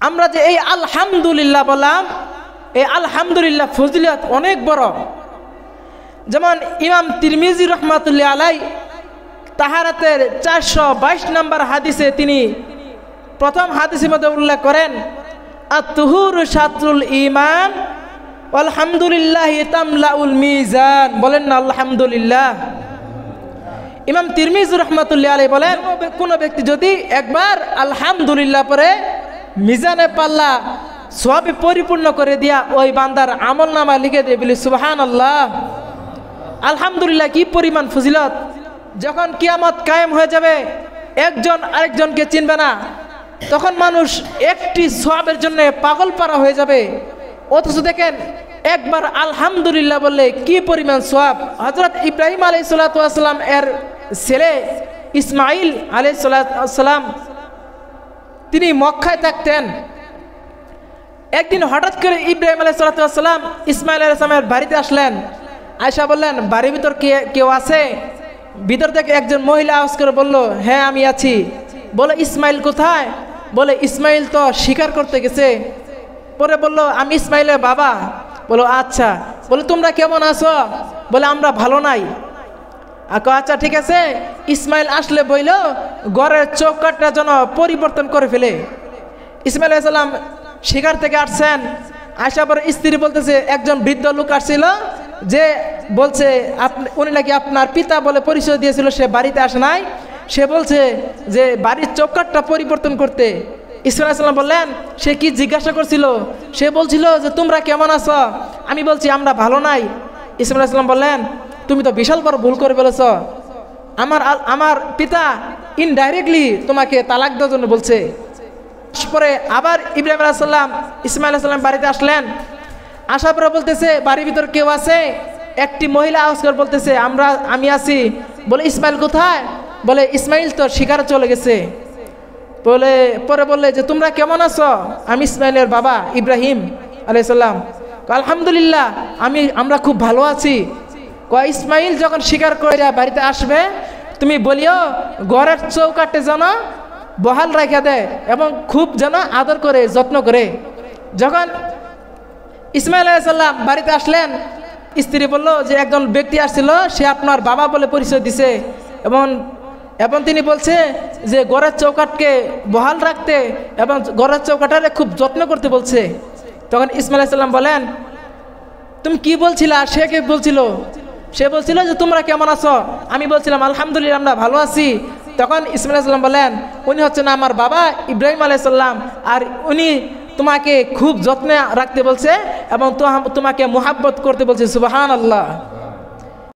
আমরা যে এই আলহামদুলিল্লাহ বললাম, এই আলহামদুলিল্লাহ ফজিলত অনেক বড়। যেমন ইমাম তিরমিজি রহমাতুল্লাহ আলাই তাহারাতের 422 নম্বর হাদিসে তিনি প্রথম হাদিসের মধ্যে উল্লেখ করেন, আত-তুহুরু শাতরুল ঈমান আলহামদুলিল্লাহি তামলাউল মিজান। বলেন না আলহামদুলিল্লাহ। ইমাম তিরমিজি রহমাতুল্লাহ আলাইহি বলেন, কোনো ব্যক্তি যদি একবার আলহামদুলিল্লাহ পরে মিজানে পাল্লা সওয়াবে পরিপূর্ণ করে দিয়া ওই বান্দার আমলনামা লিখে দেয়। বলি সুবহানাল্লাহ। আলহামদুলিল্লাহ কি পরিমাণ ফজিলত। যখন কিয়ামত কায়েম হয়ে যাবে, একজন আরেকজনকে চিনবে না, তখন মানুষ একটি সওয়াবের জন্য পাগল পারা হয়ে যাবে। অথচ দেখেন একবার আলহামদুলিল্লাহ বললে কি পরিমাণ সওয়াব। হযরত ইব্রাহিম আলাইহিস সালাতু ওয়াস সালাম এর ছেলে ইসমাইল আলাইহিস সালাতু ওয়াস সালাম তিনি মক্কায় থাকতেন। একদিন হঠাৎ করে ইব্রাহিম আলাইহিস সালাতু ওয়াস সালাম ইসমাইল আলাইহিস সালামের বাড়িতে আসলেন। আয়েশা বললেন, বাড়ির ভিতর কেউ আছে? ভিতর থেকে একজন মহিলা আওয়াজ করে বলল, হ্যাঁ আমি আছি। বলে ইসমাইল কোথায়? বলে ইসমাইল তো শিকার করতে গেছে। পরে বলল, আমি ইসমাইলের বাবা। বলো আচ্ছা। বলে তোমরা কেমন আছো? বলে আমরা ভালো নাই। আচ্ছা ঠিক আছে। ইসমাইল আসলে বইল ঘরের চৌকাঠটা যেন পরিবর্তন করে ফেলে। ইসমাইল আলাইহিস সালাম শিকার থেকে আসছেন। আয়সা পরে স্ত্রী বলতেছে, একজন বৃদ্ধ লোক আসছিল, যে বলছে উনি নাকি আপনার পিতা বলে পরিচয় দিয়েছিল, সে বাড়িতে আসে নাই। সে বলছে যে বাড়ির চৌকাঠটা পরিবর্তন করতে। ইসমাইল আলাইহিস সালাম বললেন, সে কি জিজ্ঞাসা করছিল? সে বলছিল যে তোমরা কেমন আছো? আমি বলছি আমরা ভালো নাই। ইসমাইল আলাইহিস সালাম বললেন, তুমি তো বিশাল বড় ভুল করে ফেলেছ। আমার পিতা ইনডাইরেক্টলি তোমাকে তালাক দেওয়ার জন্য বলছে। পরে আবার ইব্রাহিম আলাইহিস সালাম ইসমাইল আলাইহিস সালাম বাড়িতে আসলেন। আসার পরে বলতেছে, বাড়ির ভিতর কেউ আছে? একটি মহিলা আওয়াজ করে বলতেছে, আমি আছি। বলে ইসমাইল কোথায়? বলে ইসমাইল তো শিকারে চলে গেছে। বলে পরে বললে যে তোমরা কেমন আছো? আমি ইসমাইলের বাবা ইব্রাহিম আলাইহিস সালাম। আলহামদুলিল্লাহ আমরা খুব ভালো আছি। ইসমাইল যখন শিকার করে বাড়িতে আসবে, তুমি বলিও ঘরের চৌকাঠে যেন বহাল রেখে দেয় এবং খুব যেন আদর করে যত্ন করে। যখন ইসমাইল আলাইহিস সালাম বাড়িতে আসলেন, স্ত্রী বলল যে একজন ব্যক্তি আসছিল, সে আপনার বাবা বলে পরিচয় দিছে এবং তিনি বলছে যে ঘরের চৌকাঠকে বহাল রাখতে এবং ঘরের চৌকাঠে খুব যত্ন করতে বলছে। তখন ইসমাইল আলাইহিস সালাম বলেন, তুমি কি বলছিলা? সে কে বলছিল? সে বলছিল যে তোমরা কেমন আছো? আমি বলছিলাম আলহামদুলিল্লাহ আমরা ভালো আছি। তখন ইসমাইল আলাইহিস সালাম বলেন, উনি হচ্ছেন আমার বাবা ইব্রাহিম আলাইহিস সালাম, আর উনি তোমাকে খুব যত্নে রাখতে বলছে এবং তোমাকে মুহাব্বত করতে বলছে। সুবহানাল্লাহ।